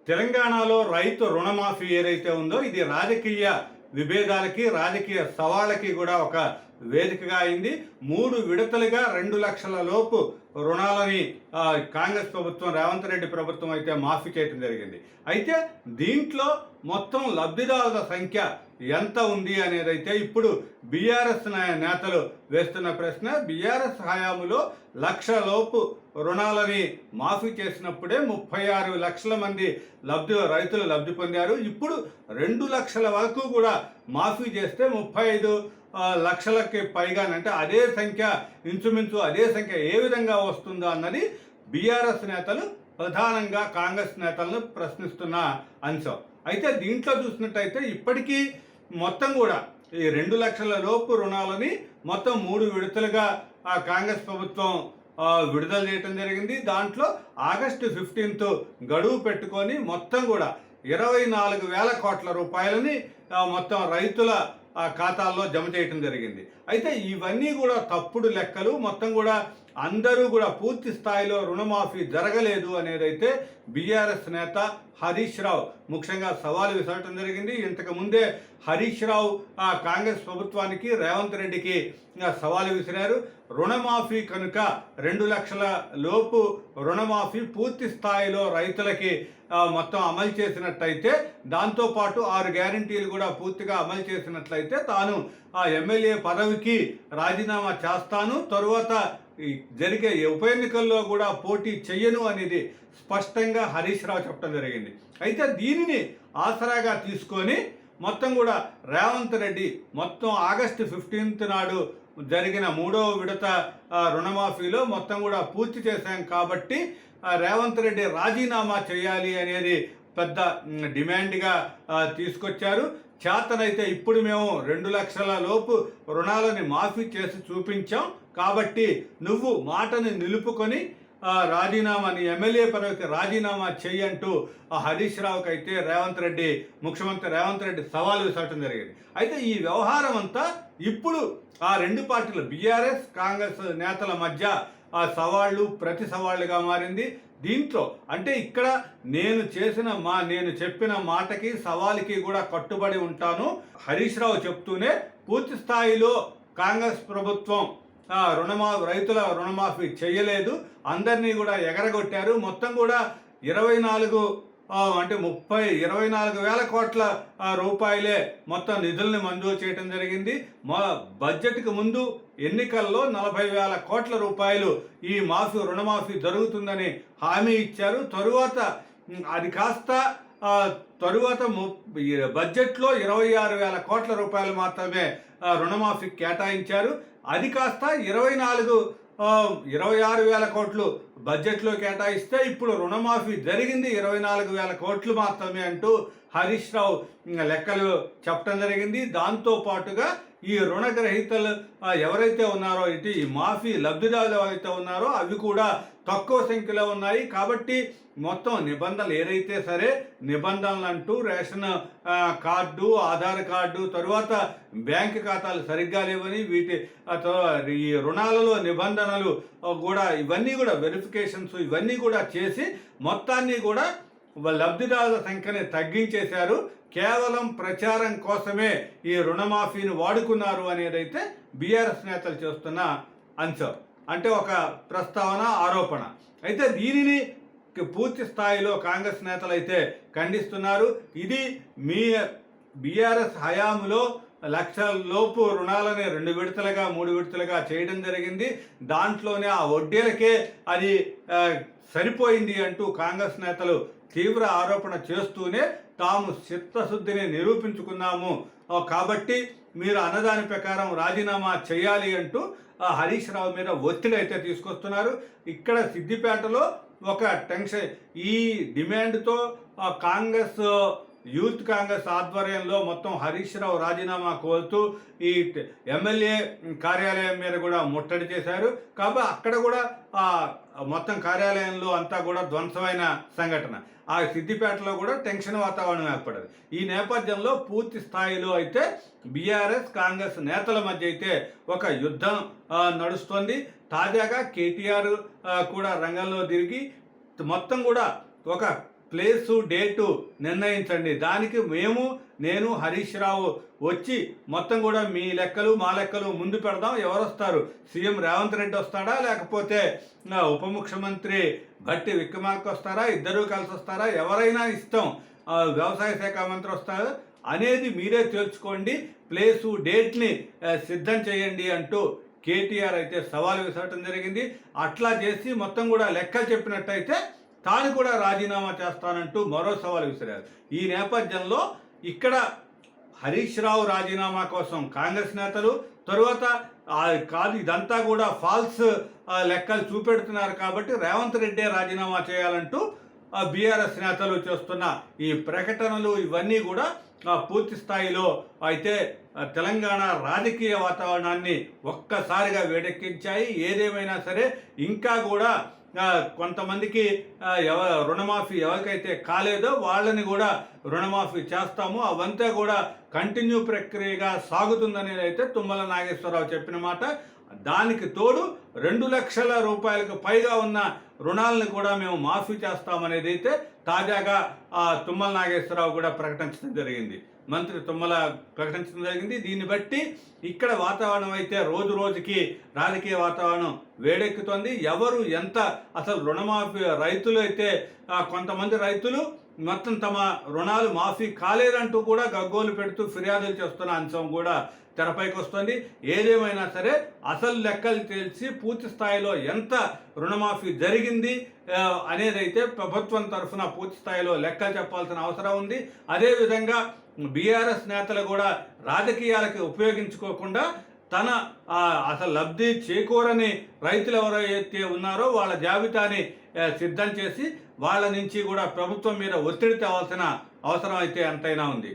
తెలంగాణలో రైతు రుణమాఫీ ఏదైతే ఉందో ఇది రాజకీయ విభేదాలకి రాజకీయ సవాళ్ళకి కూడా ఒక వేదికగా అయింది. 3 విడతలుగా 2 లక్షల లోపు రుణాలని కాంగ్రెస్ ప్రభుత్వం, రేవంత్ రెడ్డి ప్రభుత్వం అయితే మాఫీ చేయడం జరిగింది. అయితే దీంట్లో మొత్తం లబ్ధిదారుల సంఖ్య ఎంత ఉంది అనేది అయితే ఇప్పుడు బీఆర్ఎస్ నేతలు వేస్తున్న ప్రశ్న. బీఆర్ఎస్ హయాంలో 1 లక్ష లోపు రుణాలని మాఫీ చేసినప్పుడే 36 లక్షల మంది రైతులు లబ్ధి పొందారు. ఇప్పుడు 2 లక్షల వరకు కూడా మాఫీ చేస్తే 35 లక్షలకి పైగా, అంటే అదే సంఖ్య, ఇంచుమించు అదే సంఖ్య ఏ విధంగా వస్తుందో అన్నది బీఆర్ఎస్ నేతలు ప్రధానంగా కాంగ్రెస్ నేతలను ప్రశ్నిస్తున్న అంశం. అయితే దీంట్లో చూసినట్టయితే ఇప్పటికీ మొత్తం కూడా ఈ 2 లక్షల లోపు రుణాలని మొత్తం 3 విడతలుగా కాంగ్రెస్ ప్రభుత్వం విడుదల చేయడం జరిగింది. దాంట్లో ఆగస్టు 15 గడువు పెట్టుకొని మొత్తం కూడా 24,000 కోట్ల రూపాయలని మొత్తం రైతుల ఖాతాల్లో జమ చేయటం జరిగింది. అయితే ఇవన్నీ కూడా తప్పుడు లెక్కలు. మొత్తం కూడా అందరూ కూడా పూర్తి స్థాయిలో రుణమాఫీ జరగలేదు అనేదైతే బీఆర్ఎస్ నేత హరీష్ రావు ముఖ్యంగా సవాలు విసరటం జరిగింది. ఇంతకు ముందే హరీష్ రావు కాంగ్రెస్ ప్రభుత్వానికి, రేవంత్ రెడ్డికి సవాలు విసిరారు. రుణమాఫీ కనుక 2 లక్షల లోపు రుణమాఫీ పూర్తి స్థాయిలో రైతులకి మొత్తం అమలు చేసినట్లయితే, దాంతోపాటు 6 గ్యారంటీలు కూడా పూర్తిగా అమలు చేసినట్లయితే తాను ఆ ఎమ్మెల్యే పదవికి రాజీనామా చేస్తాను, తరువాత జరిగే ఉప ఎన్నికల్లో కూడా పోటీ చెయ్యను అనేది స్పష్టంగా హరీష్ రావు చెప్పడం జరిగింది. అయితే దీనిని ఆసరాగా తీసుకొని మొత్తం కూడా రేవంత్ రెడ్డి మొత్తం ఆగస్టు 15 నాడు జరిగిన 3వ విడత రుణమాఫీలో మొత్తం కూడా పూర్తి చేశాం కాబట్టి రేవంత్ రెడ్డి రాజీనామా చేయాలి అనేది పెద్ద డిమాండ్గా తీసుకొచ్చారు. చేతనైతే ఇప్పుడు మేము 2 లక్షల లోపు రుణాలని మాఫీ చేసి చూపించాం కాబట్టి నువ్వు మాటని నిలుపుకొని రాజీనామాని, ఎమ్మెల్యే పదవికి రాజీనామా చెయ్యంటూ హరీష్ రావుకి అయితే ముఖ్యమంత్రి రేవంత్ రెడ్డి సవాల్ విసరటం జరిగింది. అయితే ఈ వ్యవహారం అంతా ఇప్పుడు ఆ 2 పార్టీలు బీఆర్ఎస్ కాంగ్రెస్ నేతల మధ్య ఆ సవాళ్ళు ప్రతి సవాళ్ళుగా మారింది. దీంట్లో అంటే ఇక్కడ నేను చెప్పిన మాటకి సవాలుకి కూడా కట్టుబడి ఉంటాను. హరీష్ రావు చెప్తూనే పూర్తి స్థాయిలో కాంగ్రెస్ ప్రభుత్వం రైతుల రుణమాఫీ చేయలేదు, అందరినీ కూడా ఎగరగొట్టారు. మొత్తం కూడా 24,000 కోట్ల రూపాయలే మొత్తం నిధుల్ని మంజూరు చేయడం జరిగింది. బడ్జెట్కి ముందు ఎన్నికల్లో 40,000 కోట్ల రూపాయలు ఈ రుణమాఫీ జరుగుతుందని హామీ ఇచ్చారు. తరువాత అది కాస్త బడ్జెట్లో 26,000 కోట్ల రూపాయలు మాత్రమే రుణమాఫీ కేటాయించారు. అది కాస్త 26,000 కోట్లు బడ్జెట్లో కేటాయిస్తే ఇప్పుడు రుణమాఫీ జరిగింది 24,000 కోట్లు మాత్రమే అంటూ హరీష్ రావు లెక్కలు చెప్పడం జరిగింది. దాంతో పాటుగా ఈ రుణగ్రహీతలు ఎవరైతే ఉన్నారో, ఈ మాఫీ లబ్ధిదారులు ఎవరైతే ఉన్నారో అవి కూడా తక్కువ సంఖ్యలో ఉన్నాయి కాబట్టి మొత్తం నిబంధనలు ఏదైతే సరే నిబంధనలు అంటూ రేషన్ కార్డు, ఆధార్ కార్డు, తరువాత బ్యాంక్ ఖాతాలు సరిగ్గా లేవని, ఈ రుణాలలో నిబంధనలు కూడా ఇవన్నీ కూడా వెరిఫికేషన్స్ ఇవన్నీ కూడా చేసి మొత్తాన్ని కూడా లబ్ధిదారుల సంఖ్యని తగ్గించేశారు. కేవలం ప్రచారం కోసమే ఈ రుణమాఫీని వాడుకున్నారు అనేదైతే బీఆర్ఎస్ నేతలు చేస్తున్న అంశం, అంటే ఒక ప్రస్తావన, ఆరోపణ. అయితే దీనిని పూర్తి స్థాయిలో కాంగ్రెస్ నేతలు అయితే ఖండిస్తున్నారు. ఇది మీ బీఆర్ఎస్ హయాంలో 1 లక్షల లోపు రుణాలని 2 విడతలుగా 3 విడతలుగా చేయడం జరిగింది. దాంట్లోనే ఆ వడ్డీలకే అది సరిపోయింది అంటూ కాంగ్రెస్ నేతలు తీవ్ర ఆరోపణ చేస్తూనే తాము చిత్తశుద్ధిని నిరూపించుకున్నాము కాబట్టి మీరు అన్నదాని ప్రకారం రాజీనామా చేయాలి అంటూ హరీష్ రావు మీద ఒత్తిడి అయితే తీసుకొస్తున్నారు. ఇక్కడ సిద్దిపేటలో ఒక టెన్షన్, ఈ డిమాండ్తో యూత్ కాంగ్రెస్ ఆధ్వర్యంలో మొత్తం హరీష్ రావు రాజీనామా కోరుతూ ఈ ఎమ్మెల్యే కార్యాలయం మీద కూడా ముట్టడి చేశారు. కాబట్టి అక్కడ కూడా మొత్తం కార్యాలయంలో అంతా కూడా ధ్వంసమైన సంఘటన. ఆ సిద్దిపేటలో కూడా టెన్షన్ వాతావరణం ఏర్పడింది. ఈ నేపథ్యంలో పూర్తి స్థాయిలో అయితే బీఆర్ఎస్ కాంగ్రెస్ నేతల మధ్య అయితే ఒక యుద్ధం నడుస్తోంది. తాజాగా కేటీఆర్ కూడా రంగంలో దిగి మొత్తం కూడా ఒక ప్లేసు డేటు నిర్ణయించండి. దానికి నేను హరీష్ రావు వచ్చి మొత్తం కూడా మీ లెక్కలు మా లెక్కలు ముందు పెడదాం. ఎవరు వస్తారు? సీఎం రేవంత్ రెడ్డి వస్తాడా, లేకపోతే ఉప ముఖ్యమంత్రి భట్టి విక్రమార్క వస్తారా, ఇద్దరూ కలిసి వస్తారా, ఎవరైనా ఇష్టం, వ్యవసాయ శాఖ మంత్రి వస్తారా అనేది మీరే తేల్చుకోండి, ప్లేసు డేట్ని సిద్ధం చేయండి అంటూ కేటీఆర్ అయితే సవాల్ విసరటం జరిగింది. అట్లా చేసి మొత్తం కూడా లెక్కలు చెప్పినట్టయితే తాను కూడా రాజీనామా చేస్తానంటూ మరో సవాల్ విసిరారు. ఈ నేపథ్యంలో ఇక్కడ హరీష్ రావు రాజీనామా కోసం కాంగ్రెస్ నేతలు, తరువాత కాదు ఇదంతా కూడా ఫాల్స్ లెక్కలు చూపెడుతున్నారు కాబట్టి రేవంత్ రెడ్డే రాజీనామా చేయాలంటూ బీఆర్ఎస్ నేతలు చేస్తున్న ఈ ప్రకటనలు ఇవన్నీ కూడా పూర్తి స్థాయిలో అయితే తెలంగాణ రాజకీయ వాతావరణాన్ని ఒక్కసారిగా వేడెక్కించాయి. ఏదేమైనా సరే ఇంకా కూడా కొంతమందికి రుణమాఫీ ఎవరికైతే కాలేదో వాళ్ళని కూడా రుణమాఫీ చేస్తాము, అవంతా కూడా కంటిన్యూ ప్రక్రియగా సాగుతుందనేది అయితే తుమ్మల నాగేశ్వరరావు చెప్పిన మాట. దానికి తోడు 2 లక్షల రూపాయలకు పైగా ఉన్న రుణాలను కూడా మేము మాఫీ చేస్తామనేది అయితే తాజాగా తుమ్మల నాగేశ్వరరావు కూడా ప్రకటించడం జరిగింది. మంత్రి తుమ్మల ప్రకటించడం జరిగింది. దీన్ని బట్టి ఇక్కడ వాతావరణం అయితే రోజు రోజుకి రాజకీయ వాతావరణం వేడెక్కుతోంది. ఎవరు ఎంత అసలు రుణమాఫీ, రైతులు అయితే కొంతమంది రైతులు మొత్తం తమ రుణాలు మాఫీ కాలేదంటూ కూడా గగ్గోలు పెడుతూ ఫిర్యాదులు చేస్తున్న అంశం కూడా తెరపైకి వస్తుంది. ఏదేమైనా సరే అసలు లెక్కలు తెలిసి పూర్తి స్థాయిలో ఎంత రుణమాఫీ జరిగింది అనేదైతే ప్రభుత్వం తరఫున పూర్తి స్థాయిలో లెక్కలు చెప్పాల్సిన అవసరం ఉంది. అదేవిధంగా బీఆర్ఎస్ నేతలు కూడా రాజకీయాలకి ఉపయోగించుకోకుండా తన అసలు లబ్ధి చేకూరని రైతులు ఎవరైతే ఉన్నారో వాళ్ళ జాబితాని సిద్ధం చేసి వాళ్ళ నుంచి కూడా ప్రభుత్వం మీద ఒత్తిడి తేవాల్సిన అవసరం అయితే ఎంతైనా ఉంది.